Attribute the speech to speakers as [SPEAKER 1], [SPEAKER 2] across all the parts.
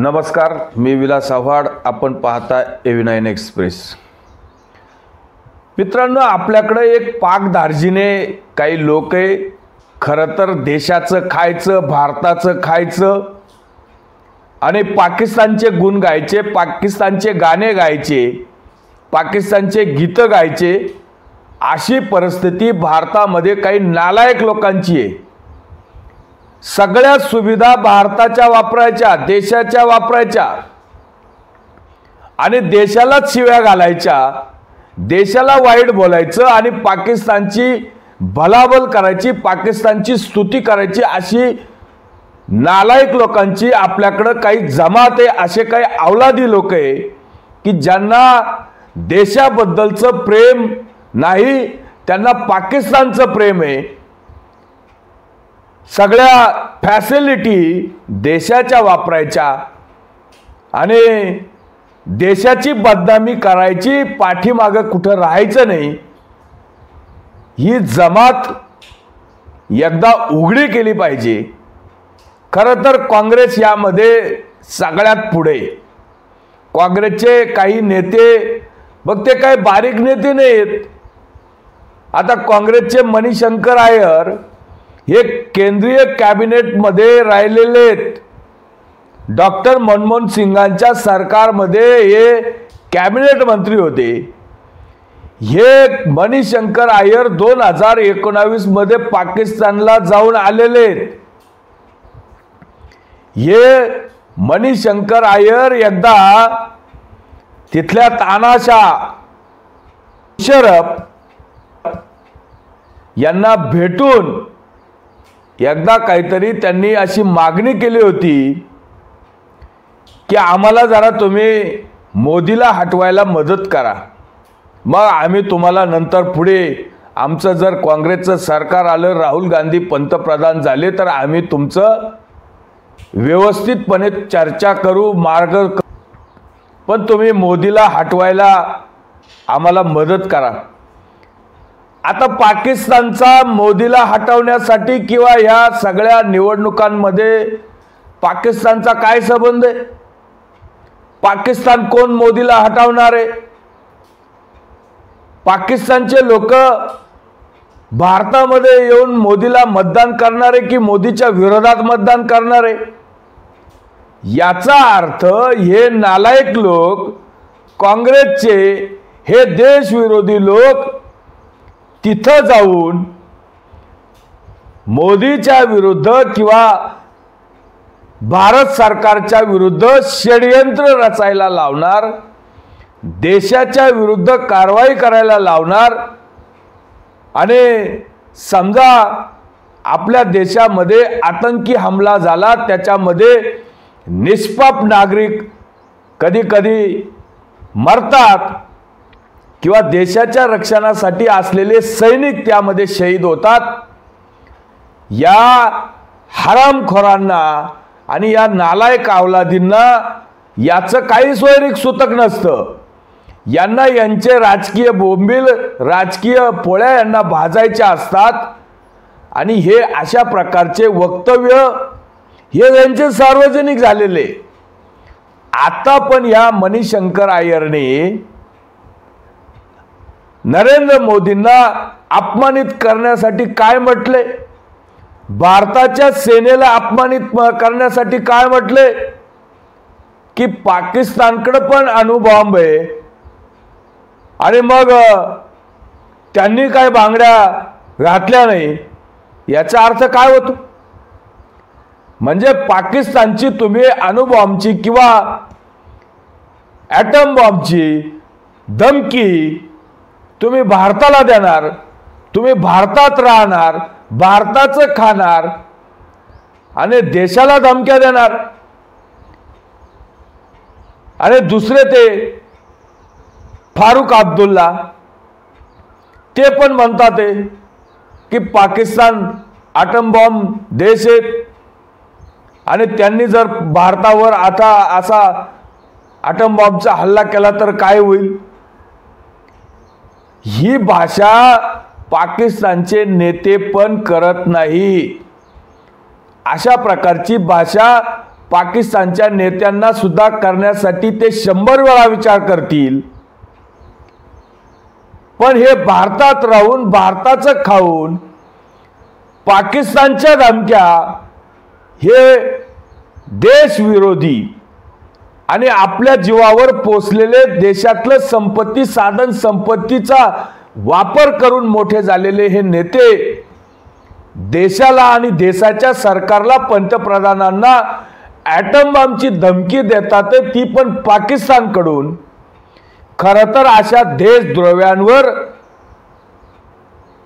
[SPEAKER 1] नमस्कार, मी विलास आव्हाड. आपण पाहता AV9 एक्सप्रेस. मित्रांनो, आपल्याकडे एक पाकदार्जिने काही लोक आहे. खरं तर देशाचं खायचं, भारताचं खायचं आणि पाकिस्तानचे गुण गायचे, पाकिस्तानचे गाणे गायचे, पाकिस्तानचे गीतं गायचे. अशी परिस्थिती भारतामध्ये काही नालायक लोकांची आहे. सगळ्या सुविधा भारताच्या वापरायच्या, देशाच्या वापरायच्या आणि देशालाच शिव्या घालायच्या, देशाला वाईट बोलायचं आणि पाकिस्तानची भलाबल करायची, पाकिस्तानची स्तुती करायची. अशी नालायक लोकांची आपल्याकडे काही जमात आहे. असे काही अवलादी लोक आहे की ज्यांना देशाबद्दलचं प्रेम नाही, त्यांना पाकिस्तानचं प्रेम आहे. सगळ्या फॅसिलिटी देशाच्या वापरायच्या आणि देशाची बदनामी करायची, पाठीमागं कुठं राहायचं नाही. ही जमात एकदा उघडी केली पाहिजे. खरं तर काँग्रेस यामध्ये सगळ्यात पुढे. काँग्रेसचे काही नेते, मग ते काही बारीक नेते नाहीत. आता काँग्रेसचे मणिशंकर अय्यर हे केंद्रीय कॅबिनेटमध्ये राहिलेले आहेत. डॉक्टर मनमोहन सिंगांच्या सरकारमध्ये हे कॅबिनेट मंत्री होते. हे मणिशंकर अय्यर 2019 मध्ये पाकिस्तानला जाऊन आलेले आहेत. हे मणिशंकर अय्यर एकदा तिथल्या तानाशाह मुशर्रफ यांना भेटून एकदा काहीतरी त्यांनी अशी मागणी केली होती की आम्हाला जरा तुम्ही मोदीला हटवायला मदत करा, मग आम्ही तुम्हाला नंतर पुढे आमचं जर काँग्रेसचं सरकार आलं, राहुल गांधी पंतप्रधान झाले तर आम्ही तुमचं व्यवस्थितपणे चर्चा करू, मार्ग, पण तुम्ही मोदीला हटवायला आम्हाला मदत करा. आता पाकिस्तानचा मोदीला हटवण्यासाठी किंवा ह्या सगळ्या निवडणुकांमध्ये पाकिस्तानचा काय संबंध आहे? पाकिस्तान कोण मोदीला हटवणार आहे? पाकिस्तानचे लोक भारतामध्ये येऊन मोदीला मतदान करणारे की मोदीच्या विरोधात मतदान करणारे? याचा अर्थ हे नालायक लोक, काँग्रेसचे हे देशविरोधी लोक तिथं जाऊन मोदीच्या विरुद्ध किंवा भारत सरकारच्या विरुद्ध षडयंत्र रचायला लावणार, देशाच्या विरुद्ध कारवाई करायला लावणार. आणि समजा आपल्या देशामध्ये आतंकी हमला झाला, त्याच्यामध्ये निष्पाप नागरिक कधी कधी मरतात किंवा देशाच्या रक्षणासाठी असलेले सैनिक त्यामध्ये शहीद होतात. या हरामखोरांना आणि या नालायक अवलादींना याचं काही सोयरीक सुतक नसतं. यांना यांचे राजकीय बोंबील, राजकीय पोळ्या यांना भाजायच्या असतात आणि हे अशा प्रकारचे वक्तव्य हे यांचे सार्वजनिक झालेले. आता पण या मणिशंकर अय्यरने नरेंद्र मोदींना अपमानित करण्यासाठी काय म्हटले? भारताच्या सेनेला अपमानित करण्यासाठी काय म्हटले? की पाकिस्तानकडे पण अणुबॉम्ब आहे आणि मग त्यांनी काय बांगड्या घातल्या नाही. याचा अर्थ काय होतो? म्हणजे पाकिस्तानची तुम्ही अणुबॉम्बची किंवा ॲटम बॉम्बची धमकी तुम्ही भारताला देणार, तुम्ही भारतात राहणार, भारताचं खाणार आणि देशाला धमक्या देणार. आणि दुसरे ते फारुख अब्दुल्ला, ते पण म्हणतात की पाकिस्तान ॲटम बॉम्ब देश आहे आणि त्यांनी जर भारतावर आता असा ॲटम बॉम्बचा हल्ला केला तर काय होईल? ही भाषा पाकिस्तानचे नेते पण करत नाही. अशा प्रकारची भाषा पाकिस्तानच्या नेत्यांना सुद्धा करण्यासाठी ते 100 वेळा विचार करतील, पण हे भारतात राहून भारताचं खाऊन पाकिस्तानच्या धमक्या, हे देशविरोधी आणि आपल्या जीवावर पोचलेले देशातलं संपत्ती, साधन संपत्तीचा वापर करून मोठे झालेले हे नेते देशाला आणि देशाच्या सरकारला, पंतप्रधानांना ॲटम बॉम्बची धमकी देतात, ती पण पाकिस्तानकडून. खरं तर अशा देशद्रोह्यांवर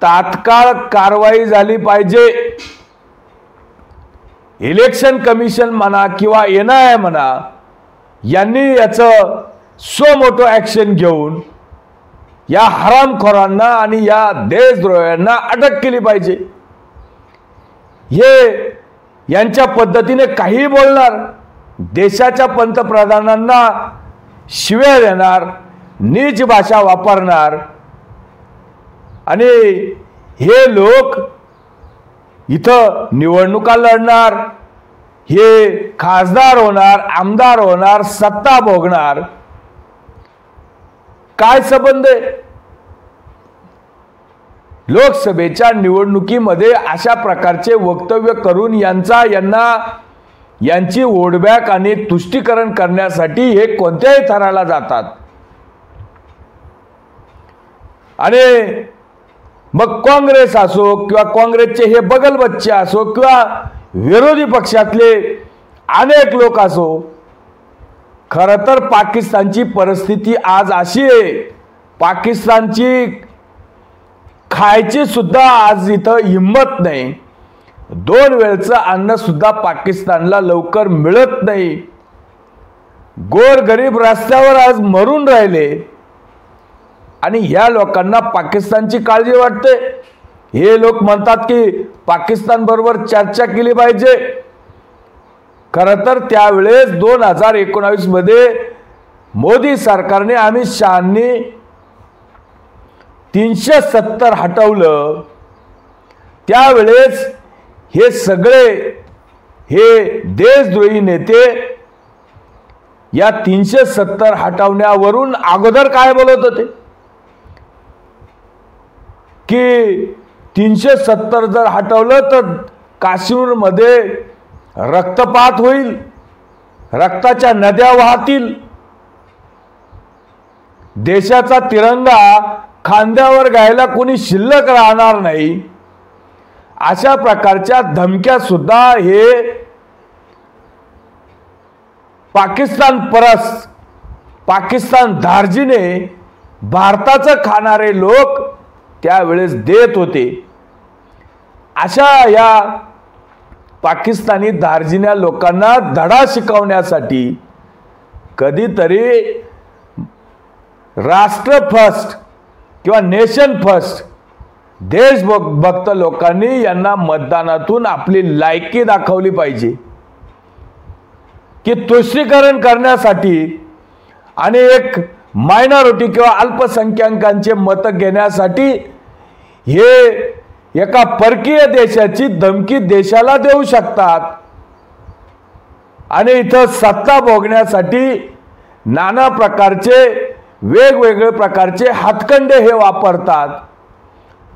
[SPEAKER 1] तात्काळ कारवाई झाली पाहिजे. इलेक्शन कमिशन म्हणा किंवा NIA म्हणा, यांनी याचं मोठं ॲक्शन घेऊन या हरामखोरांना आणि या देशद्रोह्यांना अटक केली पाहिजे. हे यांच्या पद्धतीने काही बोलणार, देशाच्या पंतप्रधानांना शिव्या देणार, नीच भाषा वापरणार, आणि हे लोक इथं निवडणुका लढणार, हे खासदार होणार, आमदार होणार, सत्ता भोगणार. काय संबंध आहे? लोकसभेच्या निवडणुकीमध्ये अशा प्रकारचे वक्तव्य करून यांची ओढबॅक आणि तुष्टीकरण करण्यासाठी हे कोणत्याही थराला जातात. आणि मग काँग्रेस असो किंवा काँग्रेसचे हे बगलबच्चे असो किंवा विरोधी पक्षातले अनेक लोक असो, खरं तर पाकिस्तानची परिस्थिती आज अशी आहे, पाकिस्तानची खायची सुद्धा आज इथं हिंमत नाही. 2 वेळचं अन्न सुद्धा पाकिस्तानला लवकर मिळत नाही. गोरगरीब रस्त्यावर आज मरून राहिले आणि ह्या लोकांना पाकिस्तानची काळजी वाटते. हे लोक म्हणतात की पाकिस्तान बरोबर चर्चा केली पाहिजे. खरं तर त्यावेळेस 2019 मध्ये मोदी सरकारने, अमित शहांनी 370 हटवलं. त्यावेळेस हे सगळे हे देशद्रोही नेते या 370 हटवण्यावरून अगोदर काय बोलत होते की 370 जर हटवलं तर काश्मीरमध्ये रक्तपात होईल, रक्ताच्या नद्या वाहतील, देशाचा तिरंगा खांद्यावर घ्यायला कोणी शिल्लक राहणार नाही. अशा प्रकारच्या धमक्या सुद्धा हे पाकिस्तान धार्जिने भारताचं खाणारे लोक त्यावेळेस देत होते. अशा या पाकिस्तानी धार्जिन्या लोकांना धडा शिकवण्यासाठी कधीतरी राष्ट्र फर्स्ट किंवा नेशन फर्स्ट, देशभक्त लोकांनी यांना मतदानातून आपली लायकी दाखवली पाहिजे की तुष्टीकरण करण्यासाठी आणि एक मायनॉरिटी किंवा अल्पसंख्याकांचे मत घेण्यासाठी हे एका परकीय देशाची धमकी देशाला देऊ शकतात आणि इथं सत्ता भोगण्यासाठी नाना प्रकारचे वेगवेगळे प्रकारचे हातखंडे हे वापरतात.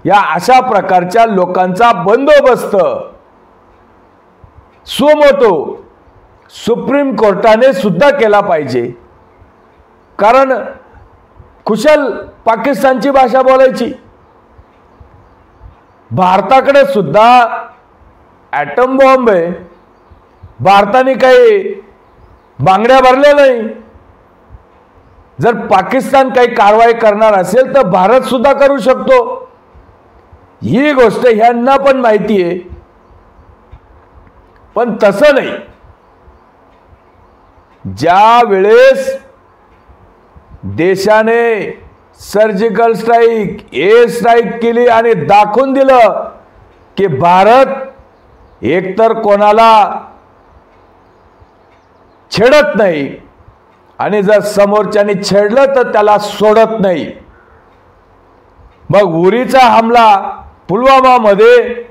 [SPEAKER 1] या अशा प्रकारच्या लोकांचा बंदोबस्त सुमोटो सुप्रीम कोर्टाने सुद्धा केला पाहिजे. कारण कुशल पाकिस्तानची भाषा बोलायची. भारताकडे सुद्धा ॲटम बॉम्ब आहे, भारताने काही बांगड्या भरल्या नाही. जर पाकिस्तान काही कारवाई करणार असेल तर भारत सुद्धा करू शकतो. ही गोष्ट ह्यांना पण माहिती आहे, पण तसं नाही. ज्या वेळेस देशाने सर्जिकल स्ट्राईक, एअर स्ट्राईक केली आणि दाखवून दिलं की भारत एकतर कोणाला छेडत नाही आणि जर समोरच्याने छेडलं तर त्याला सोडत नाही. मग उरीचा हमला पुलवामा मध्ये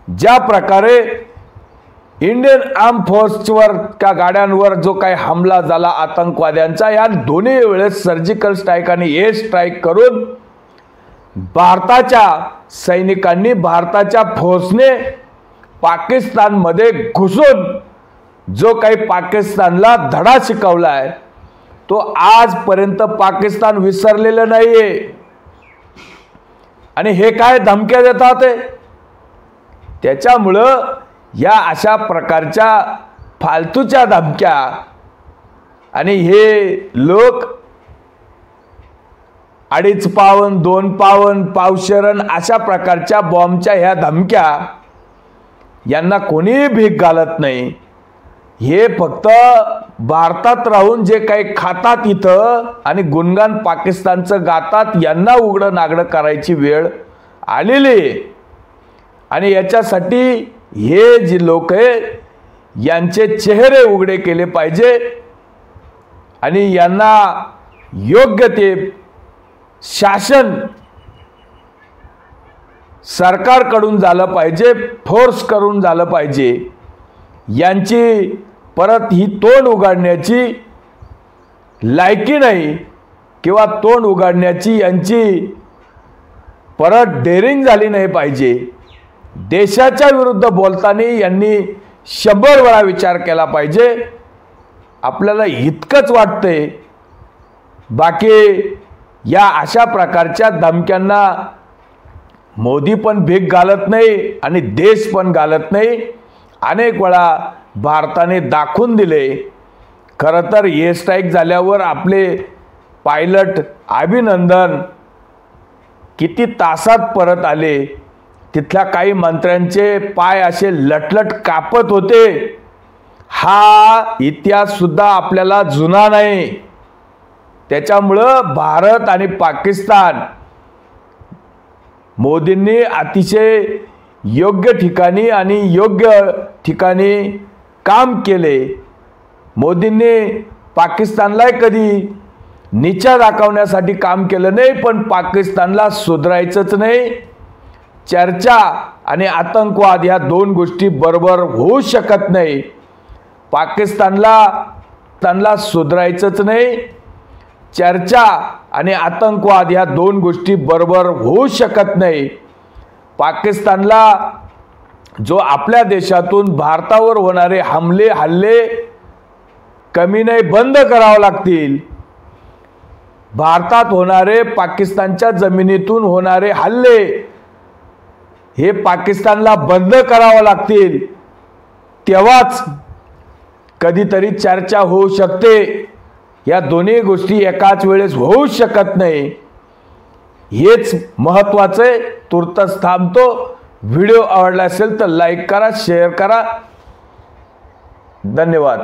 [SPEAKER 1] ज्या प्रकारे इंडियन आर्म फोर्सवर त्या गाड्यांवर जो काही हमला झाला आतंकवाद्यांचा, या दोन्ही वेळेस सर्जिकल स्ट्राईक आणि एअर स्ट्राईक करून भारताच्या सैनिकांनी, भारताच्या फोर्सने पाकिस्तानमध्ये घुसून जो काही पाकिस्तानला धडा शिकवलाय तो आजपर्यंत पाकिस्तान विसरलेलं नाहीये. आणि हे काय धमक्या देतात त्याच्यामुळं या अशा प्रकारच्या फालतूच्या धमक्या आणि हे लोक 2.5 पावन 2 पावन पावशरण अशा प्रकारच्या बॉम्बच्या ह्या धमक्या यांना कोणीही भीक घालत नाही. हे फक्त भारतात राहून जे काही खातात इथं आणि गुणगान पाकिस्तानचं गातात, यांना उघडं नागडं करायची वेळ आलेली आहे. आणि याच्यासाठी हे जे लोक आहे यांचे चेहरे उघडे केले पाहिजे आणि यांना योग्य ते शासन सरकारकडून झालं पाहिजे, फोर्स करून झालं पाहिजे. यांची परत ही तोंड उघडण्याची लायकी नाही किंवा तोंड उघडण्याची यांची परत डेअरिंग झाली नाही पाहिजे. देशाच्या विरुद्ध बोलताना यांनी 100 वेळा विचार केला पाहिजे. आपल्याला इतकंच वाटतंय, बाकी या अशा प्रकारच्या धमक्यांना मोदी पण भीक घालत नाही आणि देश पण घालत नाही. अनेक वेळा भारताने दाखवून दिले. खरं तर एअर स्ट्राईक झाल्यावर आपले पायलट अभिनंदन किती तासात परत आले. तिथल्या काही मंत्र्यांचे पाय असे लटलट कापत होते. हा इतिहास सुद्धा आपल्याला जुना नाही. त्याच्यामुळं भारत आणि पाकिस्तान, मोदींनी अतिशय योग्य ठिकाणी आणि योग्य ठिकाणी काम केले. मोदींनी पाकिस्तानला कधी नीचा दाखवण्यासाठी काम केलं नाही, पण पाकिस्तानला सुधारायचंच नाही. चर्चा आणि आतंकवाद या दोन गोष्टी बरोबर होऊ शकत नाही. पाकिस्तानला सुधारायचंच नाही. चर्चा आणि आतंकवाद या दोन गोष्टी बरोबर होऊ शकत नाही. पाकिस्तानला जो आपल्या देशातून भारतावर होणारे हल्ले कमी नाही, बंद करावे लागतील. भारतात होणारे, पाकिस्तानच्या जमिनीतून होणारे हल्ले हे पाकिस्तानला बंद करावे लागतील. तेव्हाच कधीतरी चर्चा होऊ शकते. या दोन्ही गोष्टी एकाच वेळेस होऊ शकत नाही. हेच महत्त्वाचं आहे. तुर्तच थांबतो. व्हिडिओ आवडला असेल तर लाईक करा, शेअर करा. धन्यवाद.